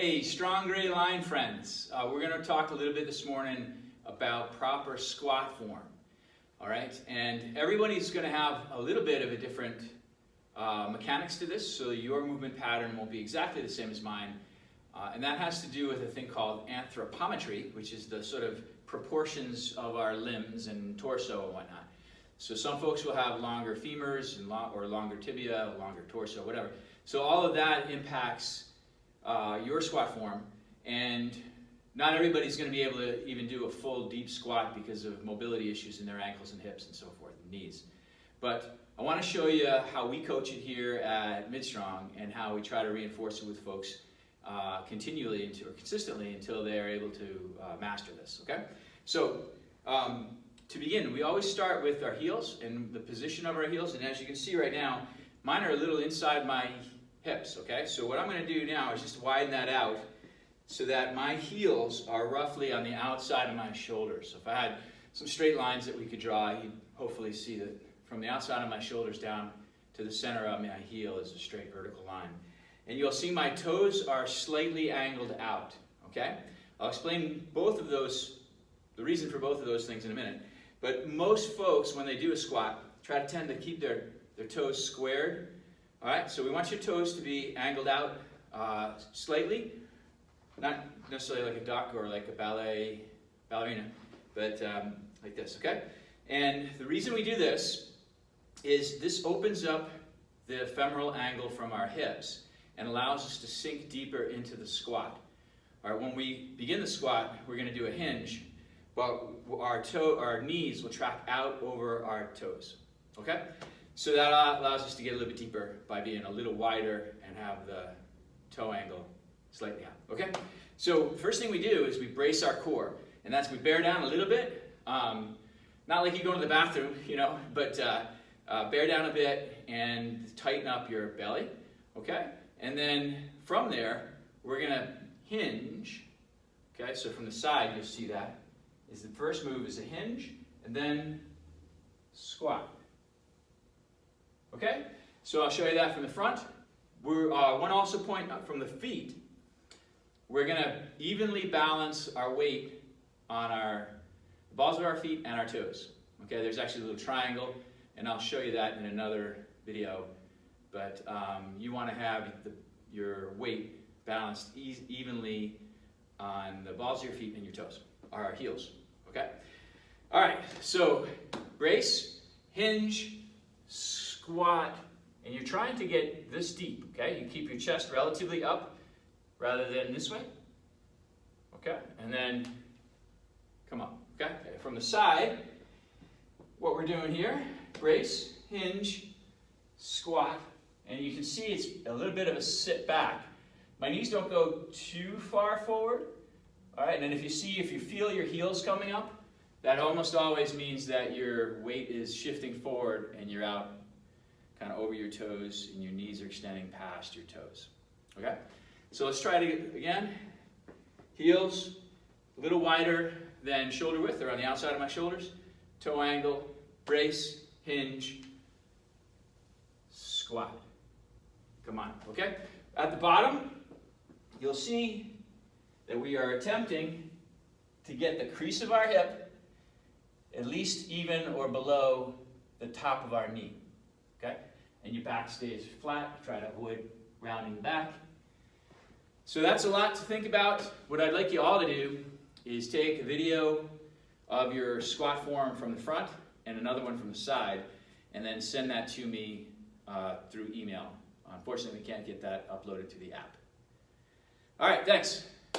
Hey, Strong Gray Line friends. We're going to talk a little bit this morning about proper squat form. All right, and everybody's going to have a little bit of a different mechanics to this, so your movement pattern won't be exactly the same as mine. And that has to do with a thing called anthropometry, which is the sort of proportions of our limbs and torso and whatnot. So some folks will have longer femurs and or longer tibia, longer torso, whatever. So all of that impacts your squat form, and not everybody's going to be able to even do a full deep squat because of mobility issues in their ankles and hips and so forth, and knees. But I want to show you how we coach it here at Midstrong and how we try to reinforce it with folks continually or consistently until they are able to master this. Okay? So to begin, we always start with our heels and the position of our heels, and as you can see right now, mine are a little inside my hips. Okay? So what I'm going to do now is just widen that out so that my heels are roughly on the outside of my shoulders. So if I had some straight lines that we could draw, you'd hopefully see that from the outside of my shoulders down to the center of my heel is a straight vertical line. And you'll see my toes are slightly angled out, okay? I'll explain both of those, the reason for both of those things in a minute. But most folks, when they do a squat, tend to keep their toes squared. All right, so we want your toes to be angled out slightly. Not necessarily like a duck or like a ballerina, but like this, okay? And the reason we do this is this opens up the femoral angle from our hips and allows us to sink deeper into the squat. All right, when we begin the squat, we're going to do a hinge, but our knees will track out over our toes, okay? So that allows us to get a little bit deeper by being a little wider and have the toe angle slightly out, okay? So first thing we do is we brace our core, and that's we bear down a little bit, not like you go to the bathroom, you know, but bear down a bit and tighten up your belly, okay? And then from there, we're gonna hinge, okay? So from the side, you'll see that is the first move is a hinge, and then squat, okay? So I'll show you that from the front. We're one also point from the feet. We're gonna evenly balance our weight on our balls of our feet and our toes. Okay, there's actually a little triangle, and I'll show you that in another video. But you want to have your weight balanced evenly on the balls of your feet and your toes, or our heels. Okay. All right. So brace, hinge, squat, and you're trying to get this deep. Okay. You keep your chest relatively up rather than this way. Okay, and then come up. Okay, from the side, what we're doing here, brace, hinge, squat, and you can see it's a little bit of a sit back. My knees don't go too far forward. All right, and then if you feel your heels coming up, that almost always means that your weight is shifting forward and you're out kind of over your toes and your knees are extending past your toes. Okay, so let's try it again. Heels a little wider than shoulder width. They're on the outside of my shoulders. Toe angle, brace, hinge, squat. Come on, okay? At the bottom, you'll see that we are attempting to get the crease of our hip at least even or below the top of our knee, okay? And your back stays flat. Try to avoid rounding back. So that's a lot to think about. What I'd like you all to do is take a video of your squat form from the front and another one from the side, and then send that to me through email. Unfortunately, we can't get that uploaded to the app. All right, thanks.